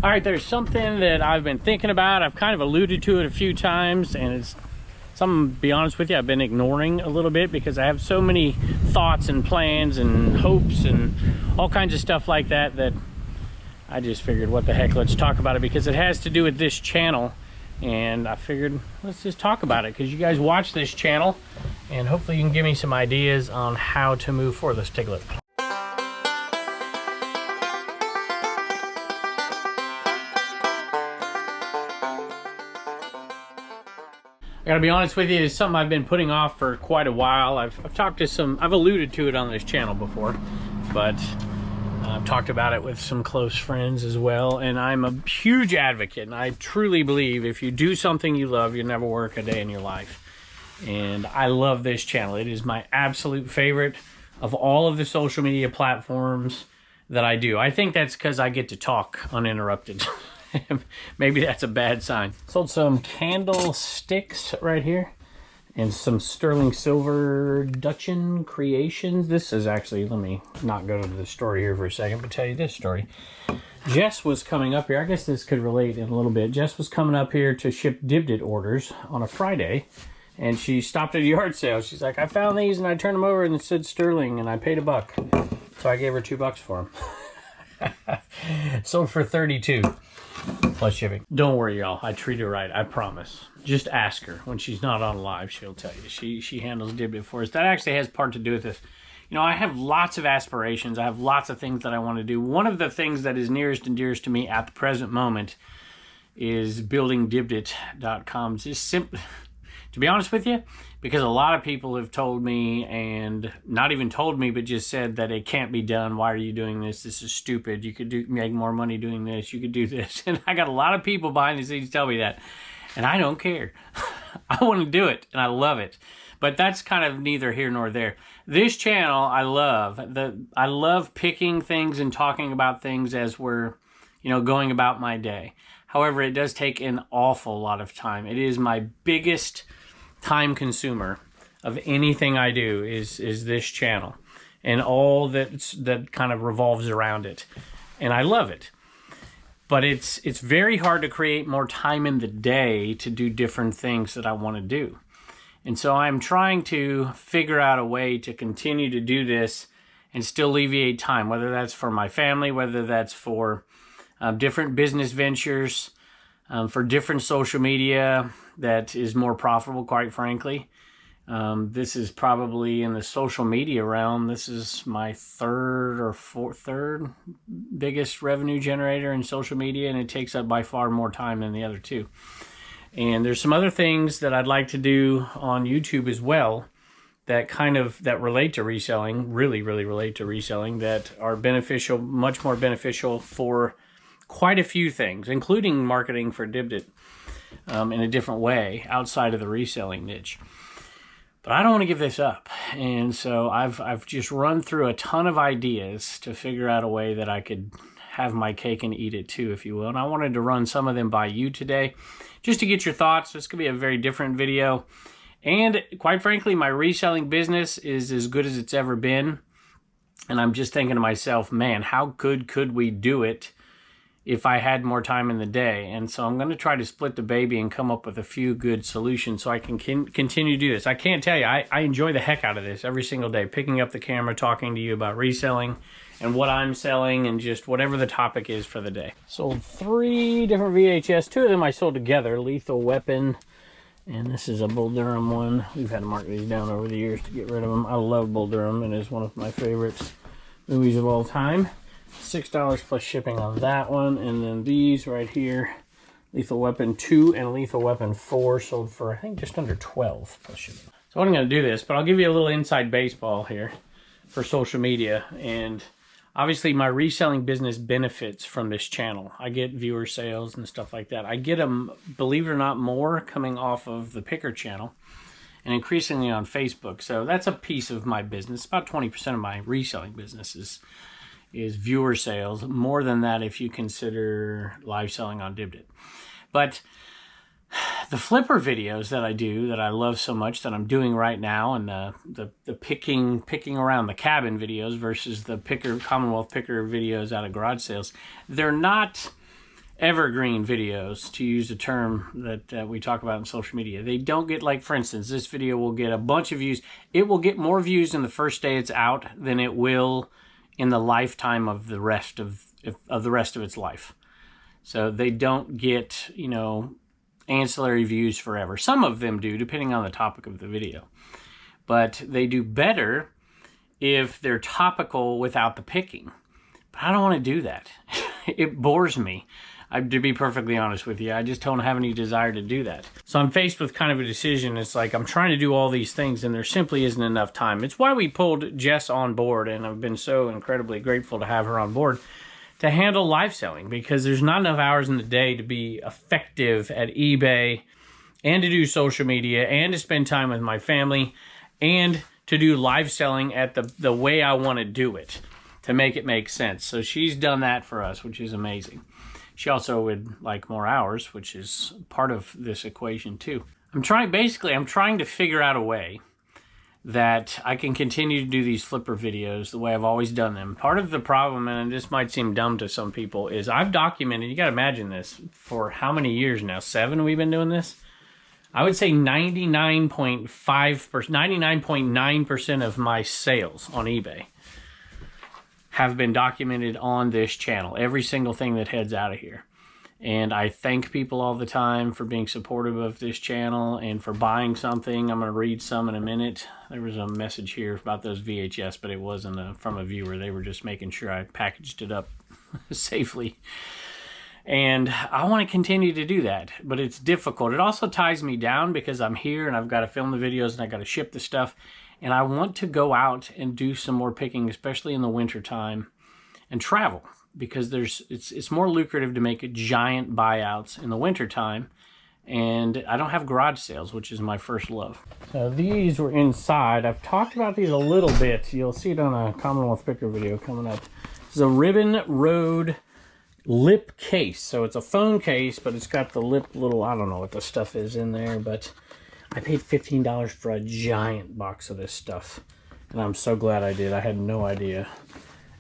All right, there's something that I've been thinking about. I've kind of alluded to it a few times, and it's something, to be honest with you, I've been ignoring a little bit because I have so many thoughts and plans and hopes and all kinds of stuff like that that I just figured, what the heck, let's talk about it, because it has to do with this channel. And I figured, let's just talk about it because you guys watch this channel and hopefully you can give me some ideas on how to move forward. Let's take a look. I gotta be honest with you, it's something I've been putting off for quite a while. I've talked to some, I've alluded to it on this channel before, but I've talked about it with some close friends as well. And I'm a huge advocate, and I truly believe if you do something you love, you never work a day in your life. And I love this channel. It is my absolute favorite of all of the social media platforms that I do. I think that's because I get to talk uninterrupted. Maybe that's a bad sign. Sold some candlesticks right here and some sterling silver Dutchin creations. This is actually, let me not go to the story here for a second, but tell you this story. Jess was coming up here. I guess this could relate in a little bit. Jess was coming up here to ship Dibdit orders on a Friday, and she stopped at a yard sale. She's like, I found these and I turned them over and it said sterling and I paid $1. So I gave her $2 for them. Sold for 32. Plus shipping. Don't worry, y'all. I treat her right. I promise. Just ask her. When she's not on live, she'll tell you. She handles Dibdit for us. That actually has part to do with this. You know, I have lots of aspirations. I have lots of things that I want to do. One of the things that is nearest and dearest to me at the present moment is building Dibdit.com. Just simply, to be honest with you, because a lot of people have told me, and not even told me, but just said that it can't be done. Why are you doing this? This is stupid. You could make more money doing this. You could do this. And I got a lot of people behind the scenes tell me that. And I don't care. I want to do it, and I love it. But that's kind of neither here nor there. This channel, I love. I love picking things and talking about things as we're, you know, going about my day. However, it does take an awful lot of time. It is my biggest time consumer of anything I do is this channel and all that kind of revolves around it. And I love it. But it's very hard to create more time in the day to do different things that I want to do. And so I'm trying to figure out a way to continue to do this and still alleviate time, whether that's for my family, whether that's for different business ventures, for different social media that is more profitable, quite frankly. This is probably in the social media realm. This is my third biggest revenue generator in social media, and it takes up by far more time than the other two. And there's some other things that I'd like to do on YouTube as well that relate to reselling, really relate to reselling, that are beneficial, much more beneficial for quite a few things, including marketing for Dibdit in a different way outside of the reselling niche. But I don't want to give this up. And so I've just run through a ton of ideas to figure out a way that I could have my cake and eat it too, if you will. And I wanted to run some of them by you today just to get your thoughts. This could be a very different video. And quite frankly, my reselling business is as good as it's ever been. And I'm just thinking to myself, man, how good could we do it if I had more time in the day? And so I'm going to try to split the baby and come up with a few good solutions so I can continue to do this. I can't tell you, I enjoy the heck out of this every single day, picking up the camera, talking to you about reselling and what I'm selling and just whatever the topic is for the day. Sold 3 different VHS. 2 of them I sold together, Lethal Weapon, and this is a Bull Durham one. We've had to mark these down over the years to get rid of them. I love Bull Durham, and it's one of my favorites movies of all time. $6 plus shipping on that one. And then these right here, Lethal Weapon 2 and Lethal Weapon 4, sold for I think just under $12 plus shipping. So I'm going to do this, but I'll give you a little inside baseball here for social media. And obviously my reselling business benefits from this channel. I get viewer sales and stuff like that. I get them, believe it or not, more coming off of the Picker channel and increasingly on Facebook. So that's a piece of my business. About 20% of my reselling business is viewer sales. More than that if you consider live selling on Dibdit. But the flipper videos that I do, that I love so much, that I'm doing right now, and the picking around the cabin videos versus the Commonwealth picker videos out of garage sales, they're not evergreen videos, to use a term that we talk about in social media. They don't get, like, for instance, this video will get a bunch of views. It will get more views in the first day it's out than it will in the lifetime of the rest of its life. So they don't get, you know, ancillary views forever. Some of them do, depending on the topic of the video. But they do better if they're topical without the picking. But I don't want to do that. It bores me. To be perfectly honest with you, I just don't have any desire to do that. So I'm faced with kind of a decision. It's like I'm trying to do all these things and there simply isn't enough time. It's why we pulled Jess on board, and I've been so incredibly grateful to have her on board to handle live selling, because there's not enough hours in the day to be effective at eBay and to do social media and to spend time with my family and to do live selling at the way I want to do it, to make it make sense. So she's done that for us, which is amazing. She also would like more hours, which is part of this equation too. I'm trying to figure out a way that I can continue to do these flipper videos the way I've always done them. Part of the problem, and this might seem dumb to some people, is I've documented, you got to imagine this, for how many years now? 7 we've been doing this? I would say 99.9% of my sales on eBay have been documented on this channel. Every single thing that heads out of here. And I thank people all the time for being supportive of this channel and for buying something. I'm going to read some in a minute. There was a message here about those VHS, but it wasn't from a viewer. They were just making sure I packaged it up safely. And I want to continue to do that, but it's difficult. It also ties me down because I'm here and I've got to film the videos and I got to ship the stuff. And I want to go out and do some more picking, especially in the winter time, and travel, because it's more lucrative to make giant buyouts in the winter time. And I don't have garage sales, which is my first love. So these were inside. I've talked about these a little bit. You'll see it on a Commonwealth picker video coming up. This is a Ribbon Road lip case. So it's a phone case, but it's got the lip little, I don't know what the stuff is in there, but I paid $15 for a giant box of this stuff. And I'm so glad I did. I had no idea.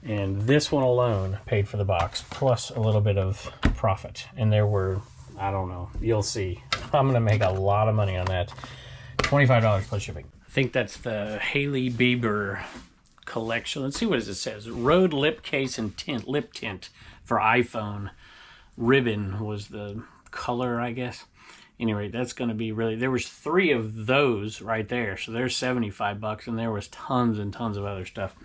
And this one alone paid for the box, plus a little bit of profit. And there were, I don't know, you'll see. I'm going to make a lot of money on that. $25 plus shipping. I think that's the Hailey Bieber collection. Let's see what it says. Road lip case and lip tint for iPhone. Ribbon was the color, I guess. Anyway, that's going to be really, there was 3 of those right there. So there's $75, and there was tons and tons of other stuff.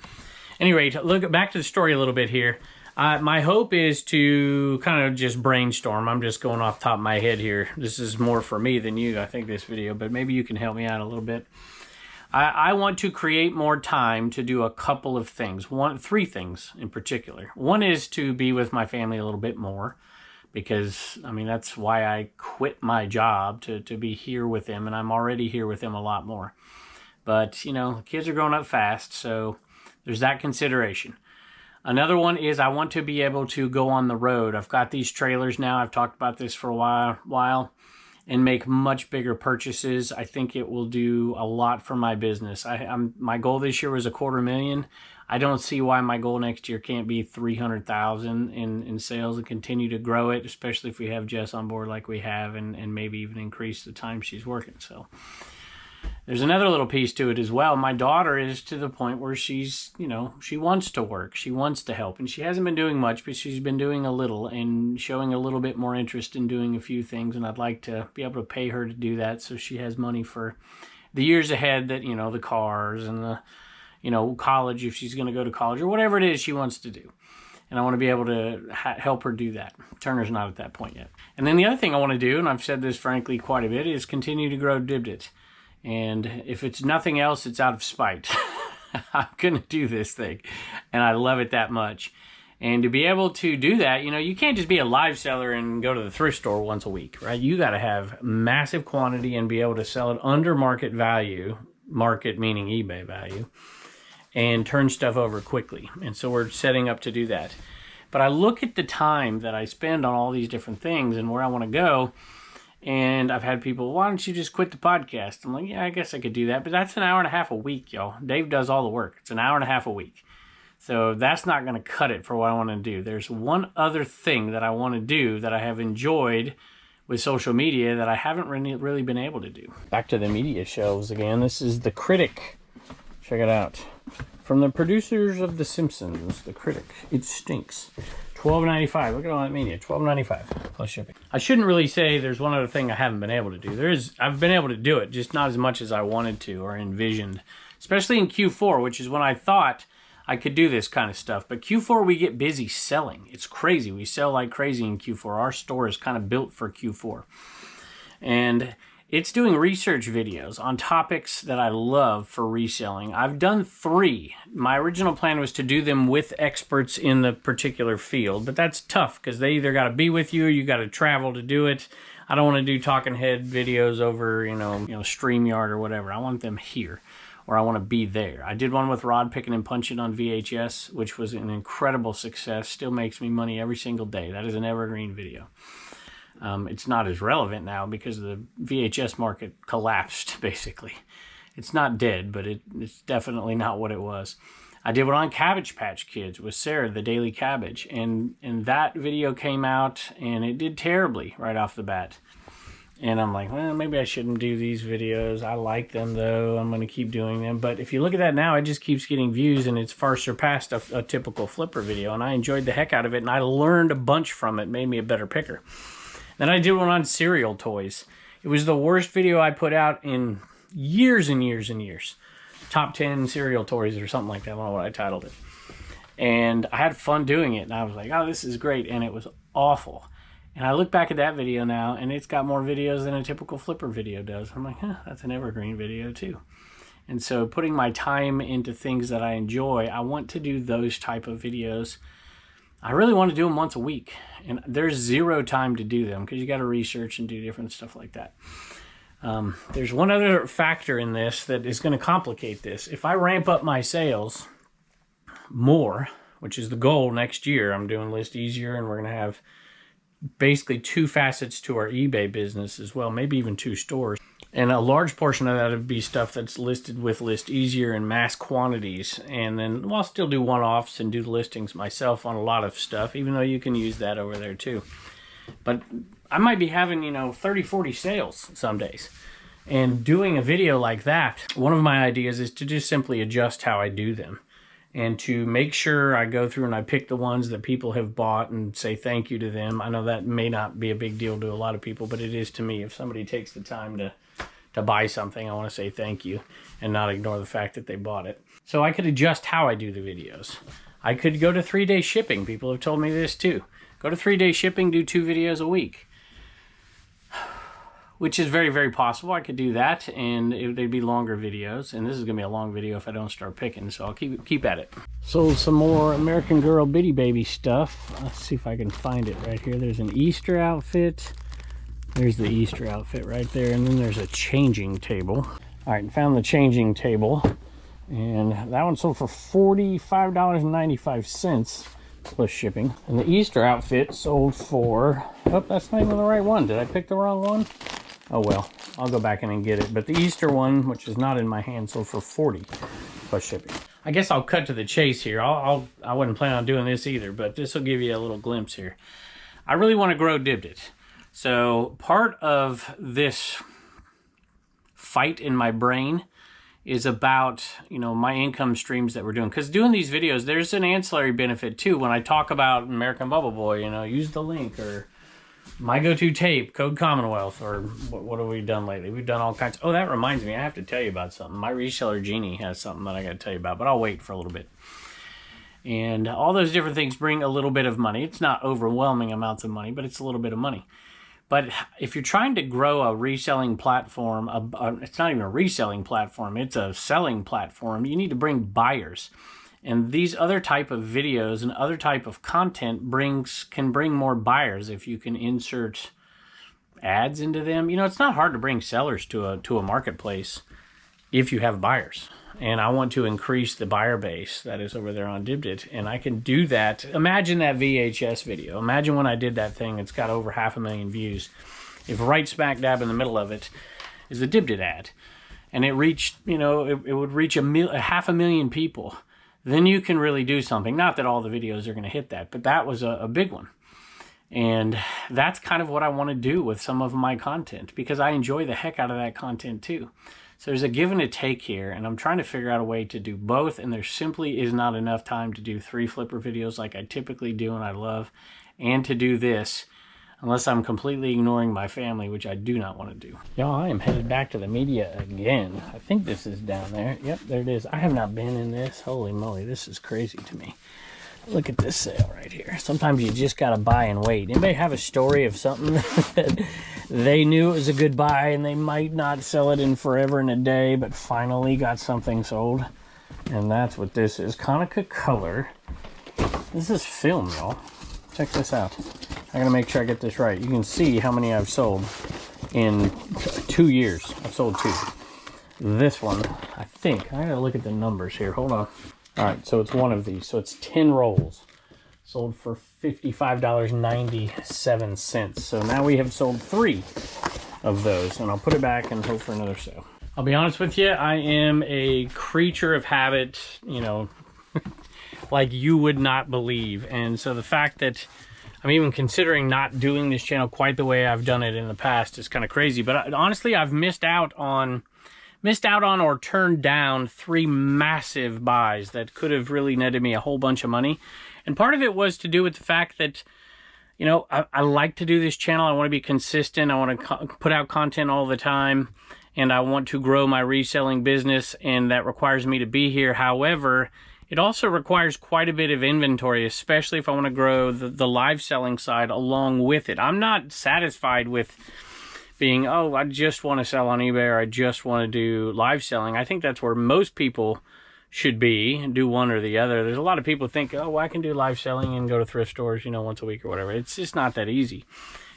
Anyway, look back to the story a little bit here. My hope is to kind of just brainstorm. I'm just going off the top of my head here. This is more for me than you, I think, this video, but maybe you can help me out a little bit. I want to create more time to do a couple of things. 3 things in particular. One is to be with my family a little bit more, because, I mean, that's why I quit my job, to be here with them, and I'm already here with them a lot more. But, you know, kids are growing up fast, so there's that consideration. Another one is I want to be able to go on the road. I've got these trailers now. I've talked about this for a while, and make much bigger purchases. I think it will do a lot for my business. My goal this year was $250,000. I don't see why my goal next year can't be $300,000 in sales and continue to grow it, especially if we have Jess on board like we have, and maybe even increase the time she's working. So there's another little piece to it as well. My daughter is to the point where she's, you know, she wants to work. She wants to help. And she hasn't been doing much, but she's been doing a little and showing a little bit more interest in doing a few things. And I'd like to be able to pay her to do that so she has money for the years ahead, that, you know, the cars and the, you know, college, if she's going to go to college or whatever it is she wants to do. And I want to be able to help her do that. Turner's not at that point yet. And then the other thing I want to do, and I've said this frankly quite a bit, is continue to grow Dibdit. And if it's nothing else, it's out of spite. I'm going to do this thing. And I love it that much. And to be able to do that, you know, you can't just be a live seller and go to the thrift store once a week, right? You got to have massive quantity and be able to sell it under market value, market meaning eBay value, and turn stuff over quickly. And so we're setting up to do that. But I look at the time that I spend on all these different things and where I want to go. And I've had people, why don't you just quit the podcast? I'm like, yeah, I guess I could do that. But that's an hour and a half a week, y'all. Dave does all the work. It's an hour and a half a week. So that's not going to cut it for what I want to do. There's one other thing that I want to do that I have enjoyed with social media that I haven't really been able to do. Back to the media shelves again. This is the Critic. Check it out. From the producers of The Simpsons, the Critic. It stinks. $12.95. Look at all that media. $12.95 plus shipping. I shouldn't really say there's one other thing I haven't been able to do. I've been able to do it, just not as much as I wanted to or envisioned. Especially in Q4, which is when I thought I could do this kind of stuff. But Q4, we get busy selling. It's crazy. We sell like crazy in Q4. Our store is kind of built for Q4. And it's doing research videos on topics that I love for reselling. I've done 3. My original plan was to do them with experts in the particular field. But that's tough because they either got to be with you or you got to travel to do it. I don't want to do talking head videos over, you know, StreamYard or whatever. I want them here. Or I want to be there. I did one with Rod Picking and Punching on VHS, which was an incredible success. Still makes me money every single day. That is an evergreen video. It's not as relevant now because the VHS market collapsed, basically. It's not dead, but it's definitely not what it was. I did one on Cabbage Patch Kids with Sarah, the Daily Cabbage. And that video came out, and it did terribly right off the bat. And I'm like, well, maybe I shouldn't do these videos. I like them, though. I'm going to keep doing them. But if you look at that now, it just keeps getting views, and it's far surpassed a typical flipper video. And I enjoyed the heck out of it, and I learned a bunch from it. Made me a better picker. Then I did one on cereal toys. It was the worst video I put out in years and years and years. Top 10 cereal toys or something like that. I don't know what I titled it. And I had fun doing it. And I was like, oh, this is great. And it was awful. And I look back at that video now, and it's got more videos than a typical flipper video does. I'm like, that's an evergreen video too. And so putting my time into things that I enjoy, I want to do those type of videos. I really want to do them once a week. And there's 0 time to do them because you got to research and do different stuff like that. There's one other factor in this that is going to complicate this. If I ramp up my sales more, which is the goal next year, I'm doing List Easier, and we're going to have basically 2 facets to our eBay business as well, maybe even 2 stores. And a large portion of that would be stuff that's listed with List Easier in mass quantities. And then I'll still do one-offs and do the listings myself on a lot of stuff, even though you can use that over there too. But I might be having, 30, 40 sales some days. And doing a video like that, one of my ideas is to just simply adjust how I do them. And to make sure I go through and I pick the ones that people have bought and say thank you to them. I know that may not be a big deal to a lot of people, but it is to me. If somebody takes the time to buy something, I want to say thank you and not ignore the fact that they bought it. So I could adjust how I do the videos. I could go to 3-day shipping. People have told me this too. Go to 3-day shipping, do 2 videos a week. Which is very, very possible. I could do that, and they'd be longer videos. And this is going to be a long video if I don't start picking, so I'll keep at it. Sold some more American Girl Bitty Baby stuff. Let's see if I can find it right here. There's an Easter outfit. There's the Easter outfit right there, and then there's a changing table. All right, found the changing table, and that one sold for $45.95 plus shipping. And the Easter outfit sold for, oh, that's not even the right one. Did I pick the wrong one? Oh well, I'll go back in and get it. But the Easter one, which is not in my hand, sold for $40 plus shipping. I guess I'll cut to the chase here. I wasn't planning on doing this either, but this will give you a little glimpse here. I really want to grow Dibdit. So part of this fight in my brain is about, my income streams that we're doing. Because doing these videos, there's an ancillary benefit too. When I talk about American Bubble Boy, use the link, or my go-to tape, code Commonwealth, or what have we done lately? We've done all kinds. Oh, that reminds me, I have to tell you about something. My Reseller Genie has something that I got to tell you about, but I'll wait for a little bit. And all those different things bring a little bit of money. It's not overwhelming amounts of money, but it's a little bit of money. But if you're trying to grow a reselling platform, it's not even a reselling platform, it's a selling platform, you need to bring buyers. And these other type of videos and other type of content can bring more buyers if you can insert ads into them. It's not hard to bring sellers to a marketplace if you have buyers. And I want to increase the buyer base that is over there on Dibdit. And I can do that. Imagine that VHS video. Imagine when I did that thing, it's got over 500,000 views. If right smack dab in the middle of it is a Dibdit ad. And it reached, it would reach 500,000 people. then you can really do something. Not that all the videos are going to hit that, but that was a big one. And that's kind of what I want to do with some of my content, because I enjoy the heck out of that content too. So there's a give and a take here, and I'm trying to figure out a way to do both, and there simply is not enough time to do 3 flipper videos like I typically do and I love, and to do this, unless I'm completely ignoring my family, which I do not want to do. Y'all, I am headed back to the media again. I think this is down there. Yep, there it is. I have not been in this. Holy moly, this is crazy to me. Look at this sale right here. Sometimes you just gotta buy and wait. Anybody have a story of something that they knew it was a good buy and they might not sell it in forever and a day, but finally got something sold? And that's what this is. Konica color. This is film, y'all. Check this out. I gotta make sure I get this right. You can see how many I've sold in 2 years. I've sold 2. This one, I think, I gotta look at the numbers here. Hold on. All right, so it's one of these. So it's 10 rolls. Sold for $55.97. So now we have sold 3 of those, and I'll put it back and hope for another sale. I'll be honest with you, I am a creature of habit, you know, like you would not believe. And so the fact that I'm even considering not doing this channel quite the way I've done it in the past is kind of crazy. But honestly, I've missed out on or turned down 3 massive buys that could have really netted me a whole bunch of money. And part of it was to do with the fact that, you know, I like to do this channel. I want to be consistent. I want to put out content all the time. And I want to grow my reselling business. And that requires me to be here. However, it also requires quite a bit of inventory, especially if I want to grow the live selling side along with it. I'm not satisfied with being, oh, I just want to sell on eBay or I just want to do live selling. I think that's where most people should be, and do one or the other. There's a lot of people think, oh, well, I can do live selling and go to thrift stores, you know, once a week or whatever. It's just not that easy.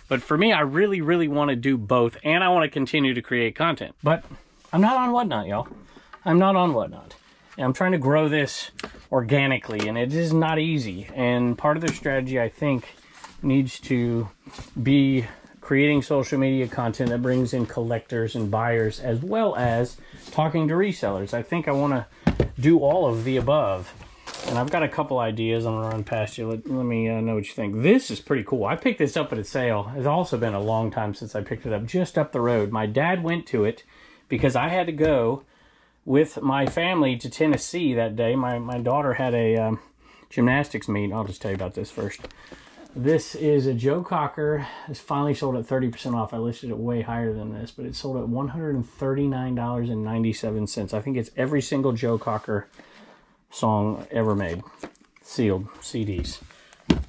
But for me, I really, really want to do both, and I want to continue to create content. But I'm not on Whatnot, y'all. I'm not on Whatnot. And I'm trying to grow this organically, and it is not easy. And part of the strategy, I think, needs to be creating social media content that brings in collectors and buyers, as well as talking to resellers. I think I want to do all of the above. And I've got a couple ideas I'm going to run past you. Let me know what you think. This is pretty cool. I picked this up at a sale. It's also been a long time since I picked it up, just up the road. My dad went to it because I had to go with my family to Tennessee that day. My daughter had a gymnastics meet. I'll just tell you about this first. This is a Joe Cocker. It's finally sold at 30% off. I listed it way higher than this, but it's sold at $139.97. I think it's every single Joe Cocker song ever made. Sealed CDs.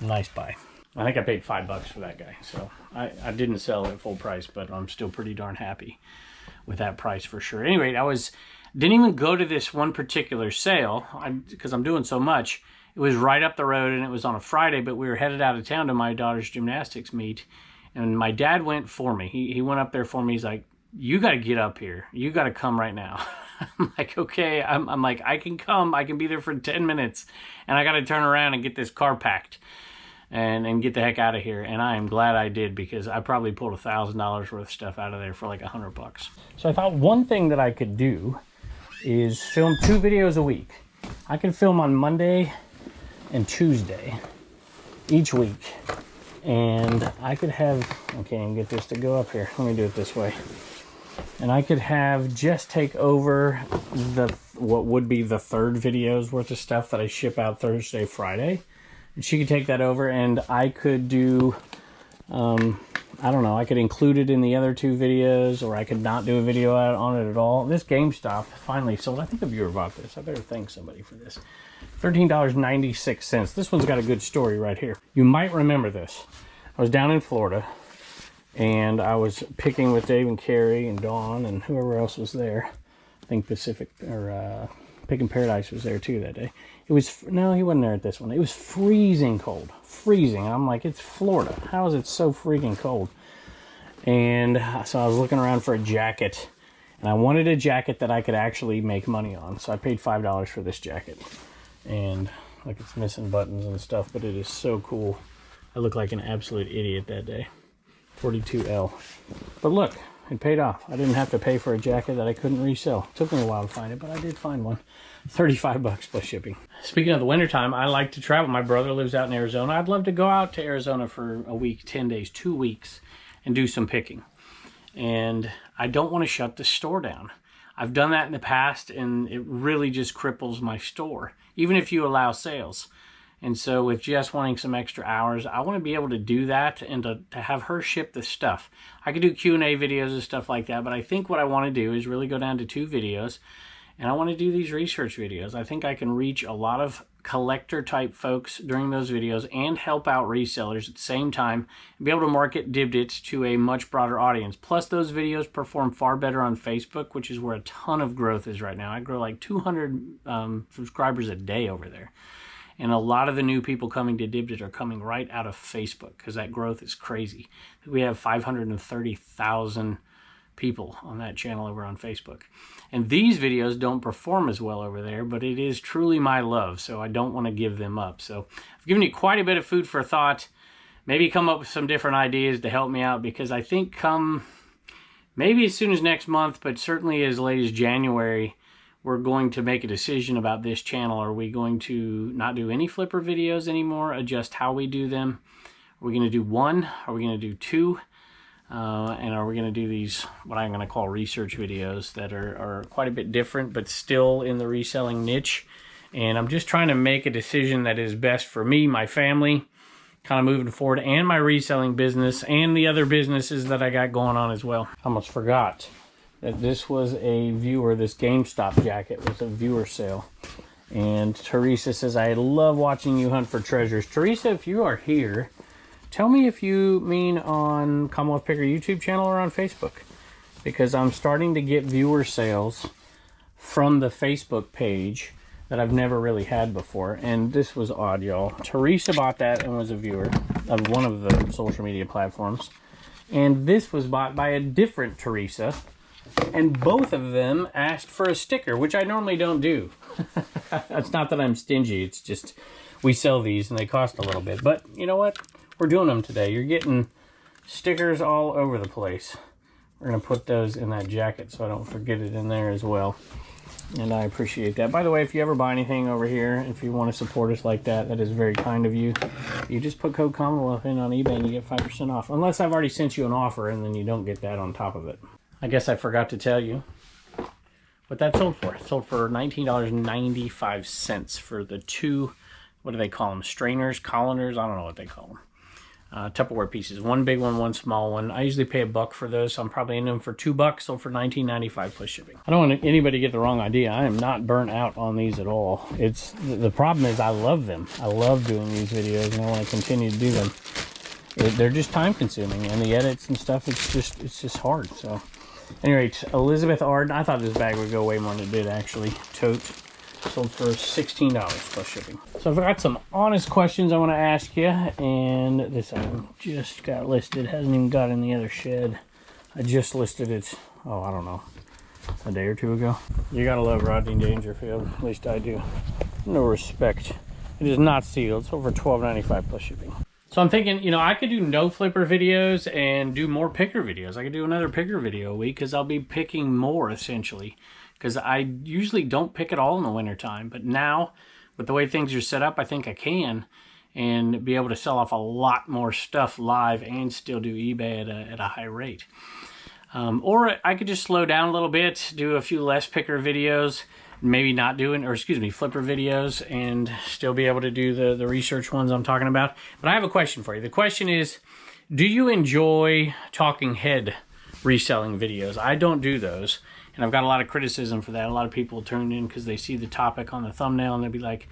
Nice buy. I think I paid $5 for that guy. So I didn't sell it at full price, but I'm still pretty darn happy with that price for sure. Anyway, didn't even go to this one particular sale because I'm doing so much. It was right up the road, and it was on a Friday, but we were headed out of town to my daughter's gymnastics meet, and my dad went for me. He went up there for me. He's like, you got to get up here. You got to come right now. I'm like, okay. I'm like, I can come. I can be there for 10 minutes, and I got to turn around and get this car packed and get the heck out of here. And I am glad I did, because I probably pulled $1,000 worth of stuff out of there for like $100. So I thought one thing that I could do is film 2 videos a week. I can film on Monday and Tuesday each week, and I could have, okay, and get this to go up here. Let me do it this way. And I could have Jess take over what would be the 3rd video's worth of stuff that I ship out Thursday, Friday, and she could take that over, and I could do I don't know, I could include it in the other 2 videos, or I could not do a video on it at all. This GameStop finally sold. I think a viewer bought this. I better thank somebody for this. $13.96. This one's got a good story right here. You might remember this. I was down in Florida, and I was picking with Dave and Carrie and Dawn and whoever else was there. I think Picking Paradise was there too that day. It was, no, he wasn't there at this one. It was freezing cold. Freezing. I'm like, it's Florida. How is it so freaking cold? And so I was looking around for a jacket, and I wanted a jacket that I could actually make money on. So I paid $5 for this jacket. And like, it's missing buttons and stuff, but it is so cool. I look like an absolute idiot that day. 42L. But look, It paid off. I didn't have to pay for a jacket that I couldn't resell. It took me a while to find it, but I did find one. 35 bucks plus shipping. Speaking of the wintertime, I like to travel. My brother lives out in Arizona. I'd love to go out to Arizona for a week, 10 days, 2 weeks, and do some picking. And I don't want to shut the store down. I've done that in the past, and it really just cripples my store, even if you allow sales. And so with Jess wanting some extra hours, I want to be able to do that and to have her ship the stuff. I could do Q&A videos and stuff like that, but I think what I want to do is really go down to 2 videos, and I want to do these research videos. I think I can reach a lot of collector type folks during those videos and help out resellers at the same time and be able to market Dibdit to a much broader audience. Plus, those videos perform far better on Facebook, which is where a ton of growth is right now. I grow like 200 subscribers a day over there. And a lot of the new people coming to Dibdit are coming right out of Facebook because that growth is crazy. We have 530,000 people on that channel over on Facebook. And these videos don't perform as well over there, but it is truly my love, so I don't want to give them up. So I've given you quite a bit of food for thought. Maybe come up with some different ideas to help me out, because I think come maybe as soon as next month, but certainly as late as January, we're going to make a decision about this channel. Are we going to not do any flipper videos anymore, adjust how we do them? Are we going to do 1? Are we going to do 2? And are we going to do these, what I'm going to call research videos that are quite a bit different, but still in the reselling niche? And I'm just trying to make a decision that is best for me, my family, kind of moving forward, and my reselling business, and the other businesses that I got going on as well. I almost forgot that this was a viewer, this GameStop jacket was a viewer sale. And Teresa says, I love watching you hunt for treasures. Teresa, if you are here, tell me if you mean on Commonwealth Picker YouTube channel or on Facebook, because I'm starting to get viewer sales from the Facebook page that I've never really had before. And this was odd, y'all. Teresa bought that and was a viewer of one of the social media platforms. And this was bought by a different Teresa. And both of them asked for a sticker, which I normally don't do. It's not that I'm stingy. It's just we sell these and they cost a little bit. But you know what? We're doing them today. You're getting stickers all over the place. We're going to put those in that jacket so I don't forget it in there as well. And I appreciate that. By the way, if you ever buy anything over here, if you want to support us like that, that is very kind of you. You just put code Commonwealth in on eBay and you get 5% off. Unless I've already sent you an offer and then you don't get that on top of it. I guess I forgot to tell you what that sold for. It sold for $19.95 for the 2, what do they call them? Strainers, colliners? I don't know what they call them. Tupperware pieces. 1 big one, 1 small one. I usually pay $1 for those, so I'm probably in them for $2, sold for $19.95 plus shipping. I don't want anybody to get the wrong idea. I am not burnt out on these at all. It's the problem is I love them. I love doing these videos and I want to continue to do them. They're just time consuming, and the edits and stuff, it's just hard. So anyway, Elizabeth Arden, I thought this bag would go way more than it did actually. Tote. Sold for $16 plus shipping. So I've got some honest questions I want to ask you, and this item just got listed. Hasn't even got in the other shed. I just listed it, oh, I don't know, a day or 2 ago. You gotta love Rodney Dangerfield, at least I do. No respect. It is not sealed. It's over $12.95 plus shipping. So I'm thinking, you know, I could do no flipper videos and do more picker videos. I could do another picker video a week because I'll be picking more essentially. Because I usually don't pick at all in the wintertime. But now, with the way things are set up, I think I can. And be able to sell off a lot more stuff live and still do eBay at a high rate. Or I could just slow down a little bit, do a few less picker videos, maybe not doing, or excuse me, flipper videos, and still be able to do the research ones I'm talking about. But I have a question for you. The question is, do you enjoy talking head reselling videos? I don't do those. And I've got a lot of criticism for that. A lot of people turn in because they see the topic on the thumbnail and they'll be like,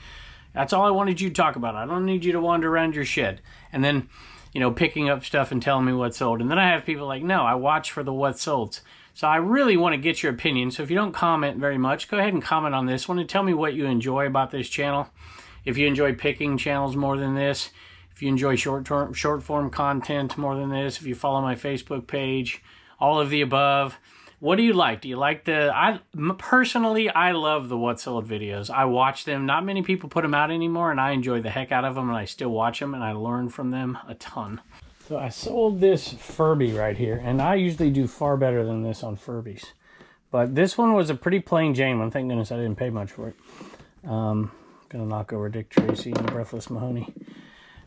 that's all I wanted you to talk about. I don't need you to wander around your shed. And then, you know, picking up stuff and telling me what's sold. And then I have people like, no, I watch for the what's sold. So I really want to get your opinion. So if you don't comment very much, go ahead and comment on this one and tell me what you enjoy about this channel. If you enjoy picking channels more than this, if you enjoy short form content more than this, if you follow my Facebook page, all of the above. What do you like? Do you like personally, I love the What's Sold videos. I watch them. Not many people put them out anymore, and I enjoy the heck out of them, and I still watch them, and I learn from them a ton. So I sold this Furby right here, and I usually do far better than this on Furbies. But this one was a pretty plain Jane one. Thank goodness I didn't pay much for it. Gonna knock over Dick Tracy and Breathless Mahoney.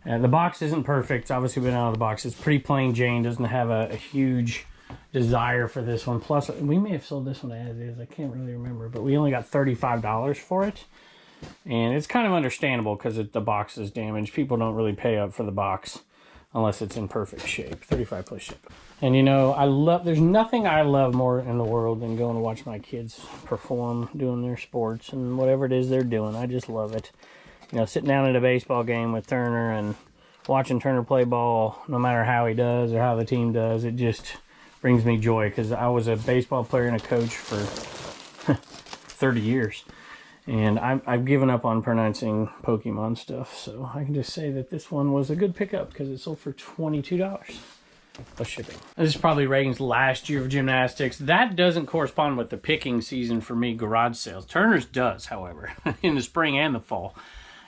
The box isn't perfect. It's obviously been out of the box. It's pretty plain Jane. Doesn't have a huge desire for this one. Plus, we may have sold this one as is. I can't really remember. But we only got $35 for it. And it's kind of understandable because the box is damaged. People don't really pay up for the box unless it's in perfect shape. 35 plus shipping. And you know, there's nothing I love more in the world than going to watch my kids perform, doing their sports and whatever it is they're doing. I just love it. You know, sitting down at a baseball game with Turner and watching Turner play ball, no matter how he does or how the team does, it just brings me joy because I was a baseball player and a coach for 30 years. And I've given up on pronouncing Pokemon stuff, so I can just say that this one was a good pickup because it sold for $22 plus shipping. This is probably Reagan's last year of gymnastics. That doesn't correspond with the picking season for me, garage sales. Turner's does, however, in the spring and the fall.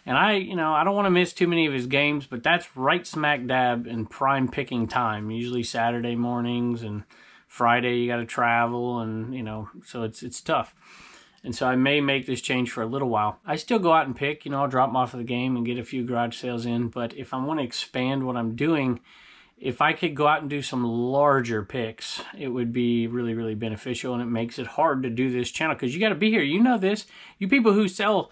And I don't want to miss too many of his games, but that's right smack dab in prime picking time. Usually Saturday mornings and Friday you got to travel, and so it's tough. And so I may make this change for a little while. I still go out and pick, I'll drop them off of the game and get a few garage sales in. But if I want to expand what I'm doing, if I could go out and do some larger picks, it would be really, really beneficial. And it makes it hard to do this channel because you got to be here. You know this. You people who sell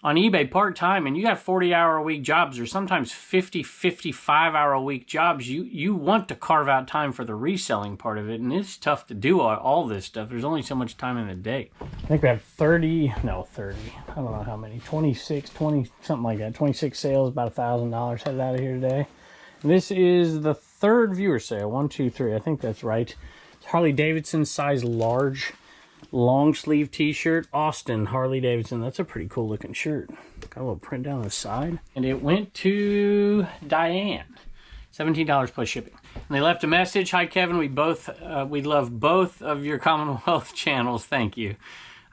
on eBay part-time and you got 40-hour-a-week jobs or sometimes 50, 55-hour-a-week jobs, you want to carve out time for the reselling part of it, and it's tough to do all this stuff. There's only so much time in the day. I think we have 30, I don't know how many, 26, 20, something like that, 26 sales, about $1,000 headed out of here today. And this is the third viewer sale, 1, 2, 3, I think that's right. It's Harley Davidson size large. Long sleeve t-shirt, Austin Harley Davidson. That's a pretty cool looking shirt. Got a little print down the side. And it went to Diane. $17 plus shipping. And they left a message. Hi Kevin, we love both of your Commonwealth channels. Thank you.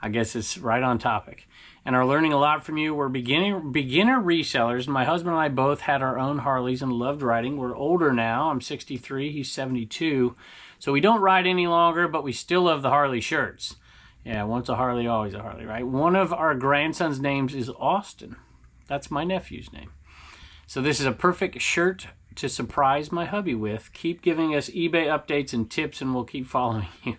I guess it's right on topic. And are learning a lot from you. We're beginner resellers. My husband and I both had our own Harleys and loved riding. We're older now. I'm 63, he's 72. So we don't ride any longer, but we still love the Harley shirts. Yeah, once a Harley, always a Harley, right? One of our grandson's names is Austin. That's my nephew's name. So this is a perfect shirt to surprise my hubby with. Keep giving us eBay updates and tips, and we'll keep following you.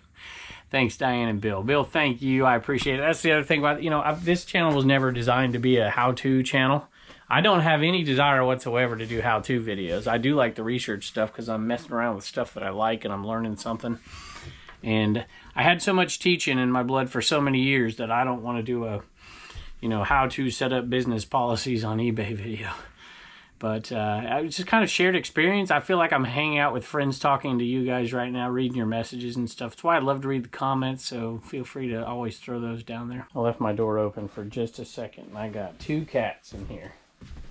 Thanks, Diane and Bill. Bill, thank you. I appreciate it. That's the other thing about, this channel was never designed to be a how-to channel. I don't have any desire whatsoever to do how-to videos. I do like the research stuff because I'm messing around with stuff that I like and I'm learning something. And I had so much teaching in my blood for so many years that I don't want to do a, how to set up business policies on eBay video. But it's just kind of shared experience. I feel like I'm hanging out with friends talking to you guys right now, reading your messages and stuff. That's why I love to read the comments, so feel free to always throw those down there. I left my door open for just a second, and I got 2 cats in here.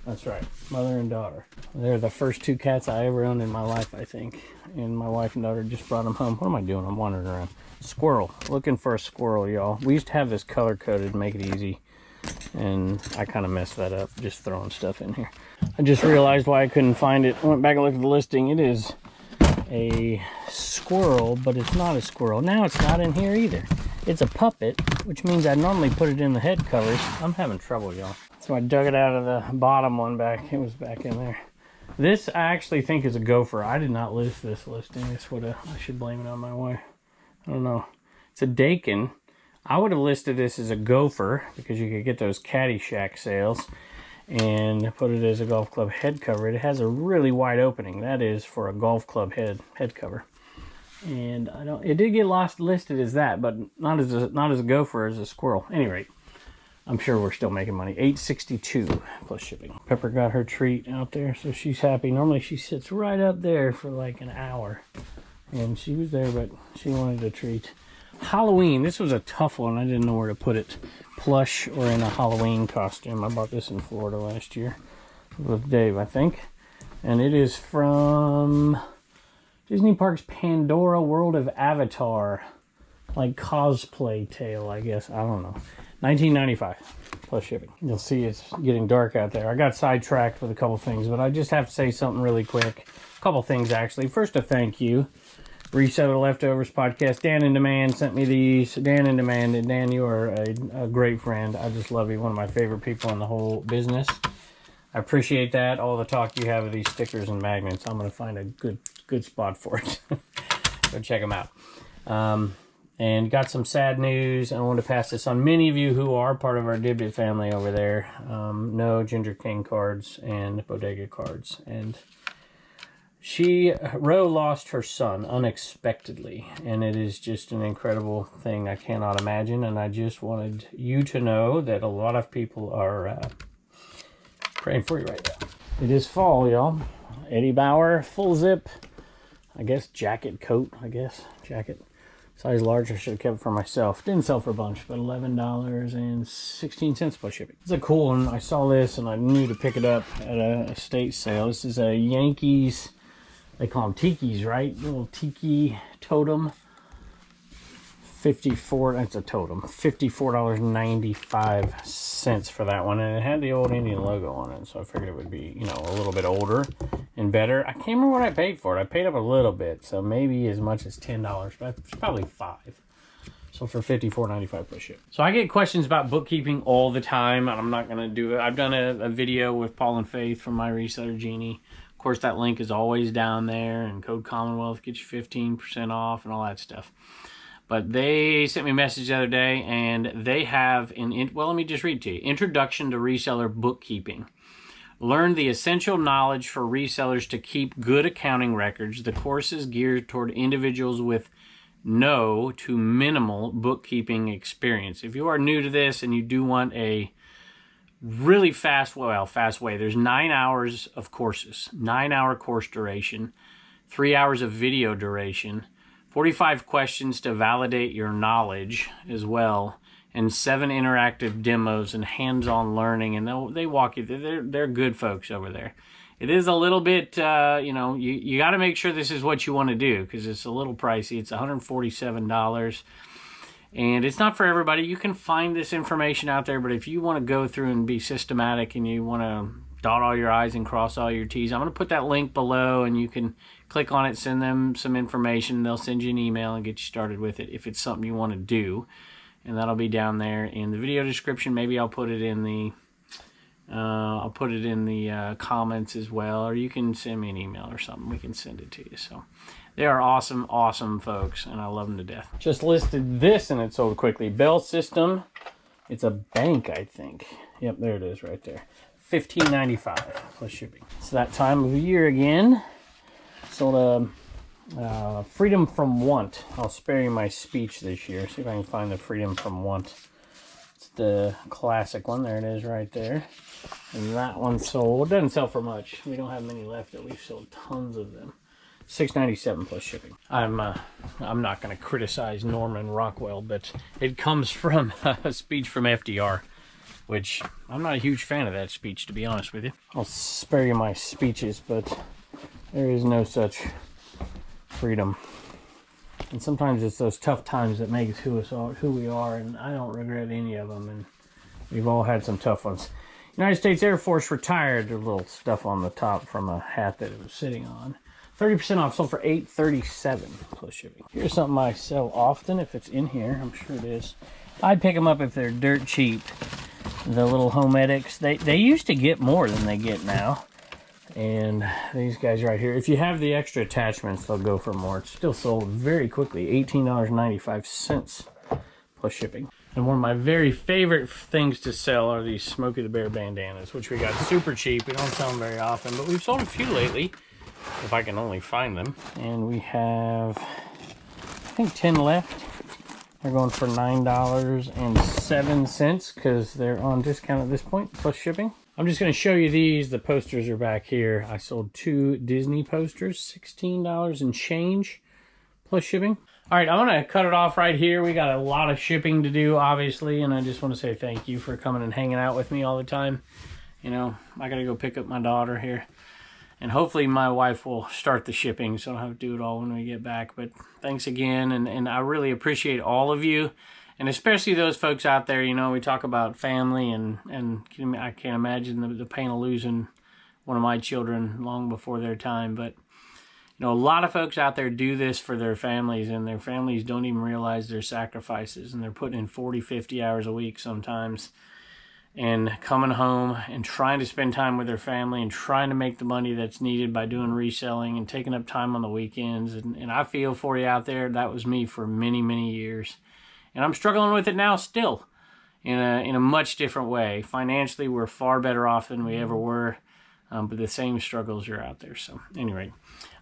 That's right, mother and daughter. They're the first 2 cats I ever owned in my life, I think. And my wife and daughter just brought them home. What am I doing? I'm wandering around. Squirrel. Looking for a squirrel, y'all. We used to have this color-coded, make it easy. And I kind of messed that up, just throwing stuff in here. I just realized why I couldn't find it. I went back and looked at the listing. It is a squirrel, but it's not a squirrel. Now it's not in here either. It's a puppet, which means I normally put it in the head covers. I'm having trouble, y'all. So I dug it out of the bottom one back. It was back in there. This I actually think is a gopher. I did not list this listing. I should blame it on my wife. I don't know. It's a Dakin. I would have listed this as a gopher because you could get those Caddyshack sales and put it as a golf club head cover. It has a really wide opening. That is for a golf club head cover. And it did get listed as that, but not as a gopher, as a squirrel. At any rate, I'm sure we're still making money. $8.62 plus shipping. Pepper got her treat out there, so she's happy. Normally she sits right up there for like an hour. And she was there, but she wanted a treat. Halloween. This was a tough one. I didn't know where to put it. Plush or in a Halloween costume. I bought this in Florida last year with Dave, I think. And it is from Disney Parks Pandora World of Avatar. Like cosplay tale, I guess. I don't know. $19.95 plus shipping. You'll see it's getting dark out there. I got sidetracked with a couple things, but I just have to say something really quick. A couple things, actually. First, a thank you. Reseller Leftovers podcast. Dan in Demand sent me these. Dan in Demand. And Dan, you are a great friend. I just love you. One of my favorite people in the whole business. I appreciate that. All the talk you have of these stickers and magnets. I'm going to find a good spot for it. Go check them out. And got some sad news. I wanted to pass this on. Many of you who are part of our Dibdit family over there know Ginger King cards and Bodega cards. And Ro lost her son unexpectedly. And it is just an incredible thing I cannot imagine. And I just wanted you to know that a lot of people are praying for you right now. It is fall, y'all. Eddie Bauer, full zip. I guess jacket, coat, jacket. Size large, I should have kept it for myself. Didn't sell for a bunch, but $11.16 plus shipping. It's a cool one. I saw this and I knew to pick it up at a estate sale. This is a Yankees, they call them tikis, right? Little tiki totem. 54, that's a totem. $54.95 for that one. And it had the old Indian logo on it. So I figured it would be, you know, a little bit older and better. I can't remember what I paid for it. I paid up a little bit. So maybe as much as $10, but it's probably $5. So for $54.95 plus ship. So I get questions about bookkeeping all the time, and I'm not going to do it. I've done a video with Paul and Faith from my Reseller Genie. Of course, that link is always down there, and code Commonwealth gets you 15% off and all that stuff. But they sent me a message the other day, and they have, well, let me just read it to you. Introduction to Reseller Bookkeeping. Learn the essential knowledge for resellers to keep good accounting records. The course is geared toward individuals with no to minimal bookkeeping experience. If you are new to this and you do want a really fast way, there's 9 hours of courses, 9-hour course duration, 3 hours of video duration, 45 questions to validate your knowledge as well, and 7 interactive demos and hands-on learning, and they walk you through. They're good folks over there. It is a little bit, you know, you got to make sure this is what you want to do, because it's a little pricey. It's $147, and it's not for everybody. You can find this information out there, but if you want to go through and be systematic and you want to dot all your I's and cross all your T's, I'm going to put that link below, and you can click on it, send them some information. They'll send you an email and get you started with it if it's something you want to do. And that'll be down there in the video description. Maybe I'll put it in the comments as well, or you can send me an email or something. We can send it to you. So they are awesome, awesome folks, and I love them to death. Just listed this, and it sold quickly. Bell System. It's a bank, I think. Yep, there it is right there. $15.95 plus shipping. It's that time of year again. Sold a Freedom from Want. I'll spare you my speech this year. See if I can find the Freedom from Want. It's the classic one. There it is right there. And that one sold. It doesn't sell for much. We don't have many left, but we've sold tons of them. $6.97 plus shipping. I'm not going to criticize Norman Rockwell, but it comes from a speech from FDR, which I'm not a huge fan of that speech, to be honest with you. I'll spare you my speeches, but there is no such freedom. And sometimes it's those tough times that make us who we are, and I don't regret any of them, and we've all had some tough ones. United States Air Force retired. There's a little stuff on the top from a hat that it was sitting on. 30% off, sold for $8.37 plus shipping. Here's something I sell often. If it's in here, I'm sure it is. I'd pick them up if they're dirt cheap. The little Homedics, they used to get more than they get now. And these guys right here, if you have the extra attachments, they'll go for more. It's still sold very quickly, $18.95 plus shipping. And one of my very favorite things to sell are these Smokey the Bear bandanas, which we got super cheap. We don't sell them very often, but we've sold a few lately, if I can only find them. And we have, I think, 10 left. They're going for $9.07 because they're on discount at this point, plus shipping. I'm just going to show you these. The posters are back here. I sold 2 Disney posters, $16 and change, plus shipping. All right, I'm going to cut it off right here. We got a lot of shipping to do, obviously, and I just want to say thank you for coming and hanging out with me all the time. You know, I got to go pick up my daughter here. And hopefully my wife will start the shipping, so I don't have to do it all when we get back. But thanks again, and I really appreciate all of you. And especially those folks out there, you know, we talk about family, and I can't imagine the pain of losing one of my children long before their time. But, you know, a lot of folks out there do this for their families, and their families don't even realize their sacrifices. And they're putting in 40, 50 hours a week sometimes, and coming home and trying to spend time with their family and trying to make the money that's needed by doing reselling and taking up time on the weekends. And I feel for you out there. That was me for many, many years. And I'm struggling with it now still in a much different way. Financially, we're far better off than we ever were, but the same struggles are out there. So anyway,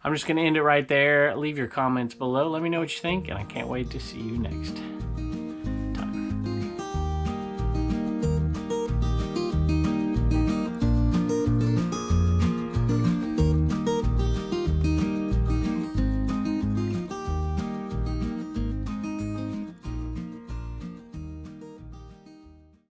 I'm just going to end it right there. Leave your comments below. Let me know what you think, and I can't wait to see you next.